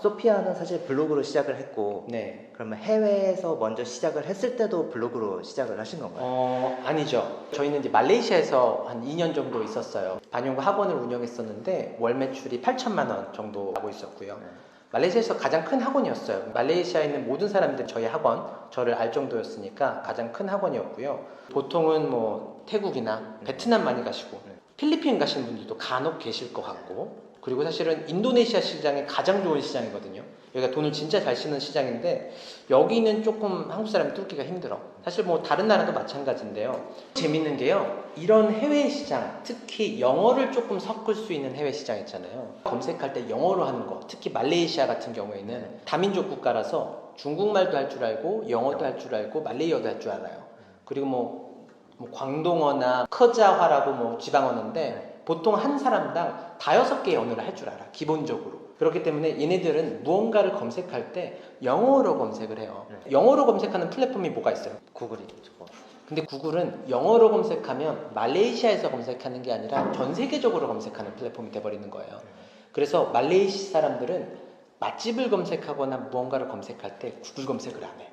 소피아는 사실 블로그로 시작을 했고 네. 그러면 해외에서 먼저 시작을 했을 때도 블로그로 시작을 하신 건가요? 아니죠. 저희는 이제 말레이시아에서 한 2년 정도 있었어요. 반영구 학원을 운영했었는데 월 매출이 8천만 원 정도 하고 있었고요. 네. 말레이시아에서 가장 큰 학원이었어요. 말레이시아에 있는 모든 사람들이 저희 학원, 저를 알 정도였으니까 가장 큰 학원이었고요. 보통은 뭐 태국이나 베트남 많이 가시고 네. 필리핀 가시는 분들도 간혹 계실 것 같고, 그리고 사실은 인도네시아 시장이 가장 좋은 시장이거든요. 여기가 돈을 진짜 잘 쓰는 시장인데 여기는 조금 한국 사람이 뚫기가 힘들어. 사실 뭐 다른 나라도 마찬가지인데요. 재밌는 게요, 이런 해외 시장, 특히 영어를 조금 섞을 수 있는 해외 시장 있잖아요. 검색할 때 영어로 하는 거, 특히 말레이시아 같은 경우에는 다민족 국가라서 중국말도 할 줄 알고 영어도 할 줄 알고 말레이어도 할 줄 알아요. 그리고 뭐 광동어나 커자화라고 뭐 지방언어인데 보통 한 사람당 5개의 언어를 할 줄 알아, 기본적으로. 그렇기 때문에 얘네들은 무언가를 검색할 때 영어로 검색을 해요. 영어로 검색하는 플랫폼이 뭐가 있어요? 구글이죠. 근데 구글은 영어로 검색하면 말레이시아에서 검색하는 게 아니라 전 세계적으로 검색하는 플랫폼이 돼버리는 거예요. 그래서 말레이시 사람들은 맛집을 검색하거나 무언가를 검색할 때 구글 검색을 안 해요.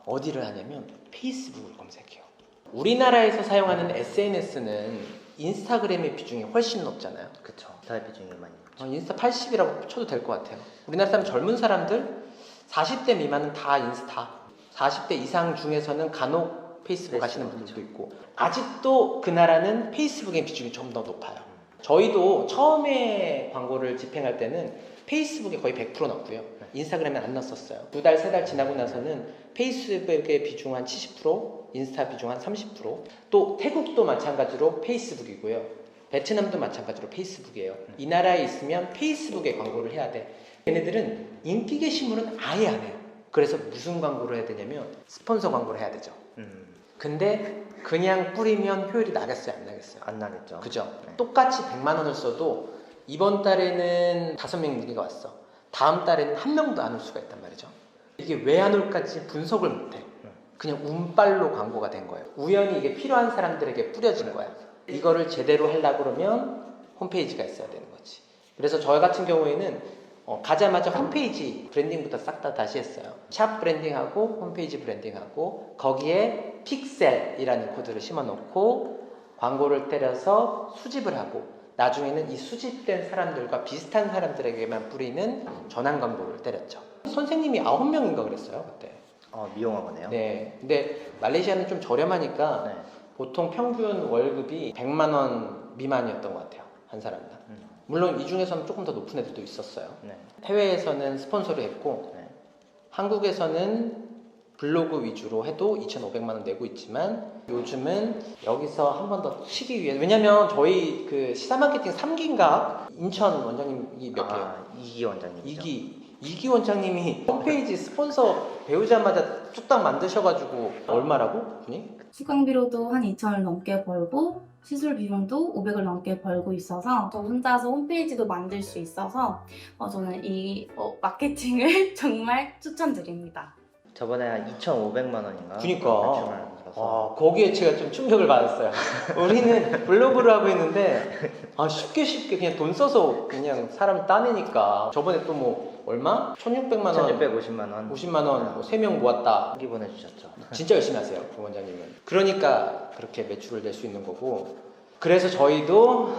어디를 하냐면 페이스북을 검색해요. 우리나라에서 사용하는 SNS는 인스타그램의 비중이 훨씬 높잖아요. 그쵸. 인스타 비중이 많이 높죠. 인스타 80이라고 쳐도 될 것 같아요. 우리나라 사람 젊은 사람들 40대 미만은 다 인스타, 40대 이상 중에서는 간혹 페이스북 하시는 분들도 있고, 아직도 그 나라는 페이스북의 비중이 좀 더 높아요. 저희도 처음에 광고를 집행할 때는 페이스북에 거의 100% 넣었고요. 인스타그램에 안 넣었어요. 2달, 3달 지나고 나서는 페이스북의 비중 한 70%, 인스타 비중 한 30%, 또 태국도 마찬가지로 페이스북이고요. 베트남도 마찬가지로 페이스북이에요. 이 나라에 있으면 페이스북에 광고를 해야 돼. 얘네들은 인기 게시물은 아예 안 해요. 그래서 무슨 광고를 해야 되냐면 스폰서 광고를 해야 되죠. 근데 그냥 뿌리면 효율이 나겠어요, 안 나겠어요? 안 나겠죠. 그죠? 네. 똑같이 100만 원을 써도 이번 달에는 5명 문의가 왔어. 다음 달에는 1명도 안 올 수가 있단 말이죠. 이게 왜 안 올까지 분석을 못해. 그냥 운빨로 광고가 된 거예요. 우연히 이게 필요한 사람들에게 뿌려진 거야. 이거를 제대로 하려고 그러면 홈페이지가 있어야 되는 거지. 그래서 저 같은 경우에는 가자마자 홈페이지 브랜딩부터 싹 다 다시 했어요. 샵 브랜딩하고 홈페이지 브랜딩하고 거기에 픽셀이라는 코드를 심어놓고 광고를 때려서 수집을 하고 나중에는 이 수집된 사람들과 비슷한 사람들에게만 뿌리는 전환 광고를 때렸죠. 선생님이 9명인가 그랬어요, 그때. 미용학원이에요? 네. 근데 말레이시아는 좀 저렴하니까 네. 보통 평균 월급이 100만 원 미만이었던 것 같아요, 한 사람당. 물론 이 중에서는 조금 더 높은 애들도 있었어요. 네. 해외에서는 스폰서를 했고 네. 한국에서는 블로그 위주로 해도 2,500만 원 내고 있지만 요즘은 여기서 한 번 더 치기 위해, 왜냐면 저희 그 시사마케팅 3기인가 인천 원장님이 몇 개요? 2기 원장님이죠. 2기 원장님이 홈페이지 스폰서 배우자마자 뚝딱 만드셔가지고 얼마라고? 분이? 수강비로도 한 2,000을 넘게 벌고 시술 비용도 500을 넘게 벌고 있어서 저 혼자서 홈페이지도 만들 수 있어서 저는 이 마케팅을 정말 추천드립니다. 저번에 한 2,500만 원인가? 그니까 거기에 제가 좀 충격을 받았어요. 우리는 블로그를 하고 있는데 쉽게 그냥 돈 써서 그냥 사람 따내니까. 저번에 또 뭐 얼마? 1,600만 원, 1,650만 원. 50만 원, 뭐 3명 모았다. 후기 보내주셨죠. 진짜 열심히 하세요, 그 원장님은. 그러니까 그렇게 매출을 낼 수 있는 거고. 그래서 저희도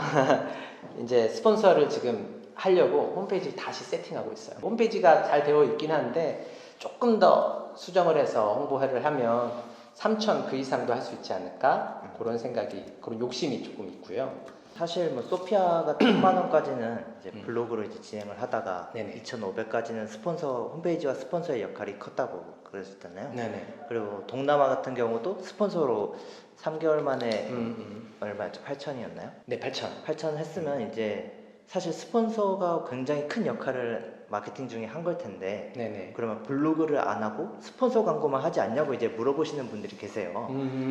이제 스폰서를 지금 하려고 홈페이지를 다시 세팅하고 있어요. 홈페이지가 잘 되어 있긴 한데 조금 더 수정을 해서 홍보를 하면 3,000 그 이상도 할 수 있지 않을까? 그런 생각이, 그런 욕심이 조금 있고요. 사실 뭐 소피아가 1,000만 원까지는 이제 블로그로 이제 진행을 하다가 네네. 2,500까지는 스폰서 홈페이지와 스폰서의 역할이 컸다고 그랬었잖아요. 네네. 그리고 동남아 같은 경우도 스폰서로 3개월 만에 얼마였죠? 8,000이었나요? 네, 8,000. 8,000 했으면 이제 사실 스폰서가 굉장히 큰 역할을 마케팅 중에 한 걸 텐데 네네. 그러면 블로그를 안 하고 스폰서 광고만 하지 않냐고 이제 물어보시는 분들이 계세요.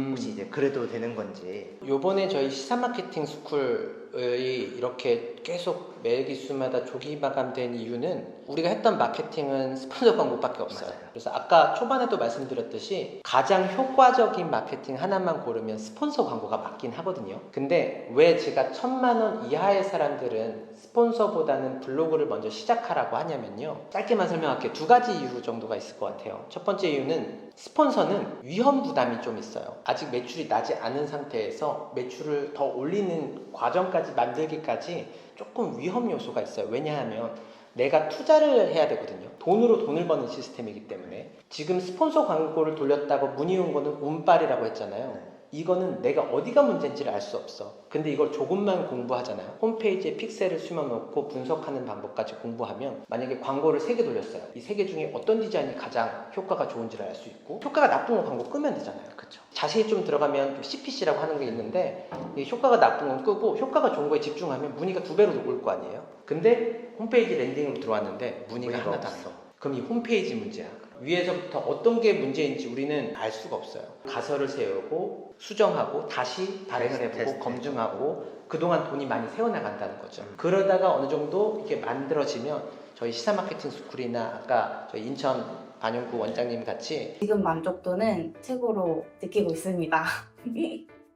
혹시 이제 그래도 되는 건지. 요번에 저희 시사마케팅 스쿨을 이렇게 계속 매 기수마다 조기 마감된 이유는 우리가 했던 마케팅은 스폰서 광고밖에 없어요. 맞아요. 그래서 아까 초반에도 말씀드렸듯이 가장 효과적인 마케팅 하나만 고르면 스폰서 광고가 맞긴 하거든요. 근데 왜 제가 1,000만 원 이하의 사람들은 스폰서보다는 블로그를 먼저 시작하라고 하냐면요. 짧게만 설명할게요. 2가지 이유 정도가 있을 것 같아요. 첫 번째 이유는 스폰서는 위험 부담이 좀 있어요. 아직 매출이 나지 않은 상태에서 매출을 더 올리는 과정까지 만들기까지 조금 위험 요소가 있어요. 왜냐하면 내가 투자를 해야 되거든요. 돈으로 돈을 버는 시스템이기 때문에. 지금 스폰서 광고를 돌렸다고 문의 온 거는 운빨이라고 했잖아요. 이거는 내가 어디가 문제인지를 알 수 없어. 근데 이걸 조금만 공부하잖아요. 홈페이지에 픽셀을 심어놓고 분석하는 방법까지 공부하면 만약에 광고를 3개 돌렸어요. 이 3개 중에 어떤 디자인이 가장 효과가 좋은지를 알 수 있고, 효과가 나쁜 건 광고 끄면 되잖아요. 그렇죠. 자세히 좀 들어가면 CPC라고 하는 게 있는데, 이 효과가 나쁜 건 끄고 효과가 좋은 거에 집중하면 문의가 2배로 올 거 아니에요. 근데 홈페이지 랜딩으로 들어왔는데 문의가 하나도 안 와. 그럼 이 홈페이지 문제야. 위에서부터 어떤 게 문제인지 우리는 알 수가 없어요. 가설을 세우고 수정하고 다시 발행을 해보고 테스트. 검증하고 그동안 돈이 많이 새어나간다는 거죠. 그러다가 어느 정도 이게 만들어지면 저희 시사 마케팅 스쿨이나 아까 저희 인천 안영구 원장님 같이 지금 만족도는 최고로 느끼고 있습니다.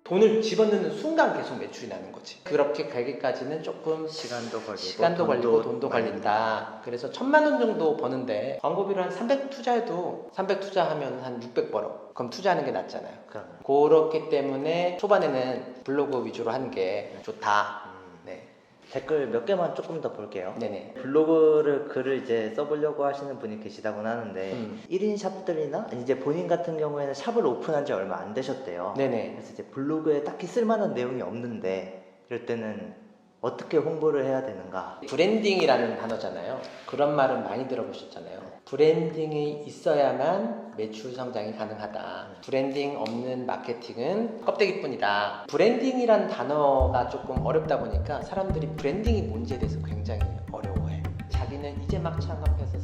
돈을 집어넣는 순간 계속 매출이 나는 거지. 그렇게 가기까지는 조금 시간도 걸리고 돈도 걸린다. 그래서 1,000만 원 정도 버는데 광고비를 한 300 투자해도 300 투자하면 한 600 벌어. 그럼 투자하는 게 낫잖아요. 그럼요. 그렇기 때문에 초반에는 블로그 위주로 하는 게 좋다. 네. 댓글 몇 개만 조금 더 볼게요. 네네. 블로그를 글을 이제 써보려고 하시는 분이 계시다고는 하는데 1인 샵들이나 이제 본인 같은 경우에는 샵을 오픈한 지 얼마 안 되셨대요. 네네. 그래서 이제 블로그에 딱히 쓸만한 내용이 없는데 이럴 때는 어떻게 홍보를 해야 되는가? 브랜딩이라는 단어잖아요. 그런 말은 많이 들어보셨잖아요. 브랜딩이 있어야만 매출 성장이 가능하다. 브랜딩 없는 마케팅은 껍데기뿐이다. 브랜딩이란 단어가 조금 어렵다 보니까 사람들이 브랜딩이 뭔지에 대해서 굉장히 어려워해. 자기는 이제 막 창업해서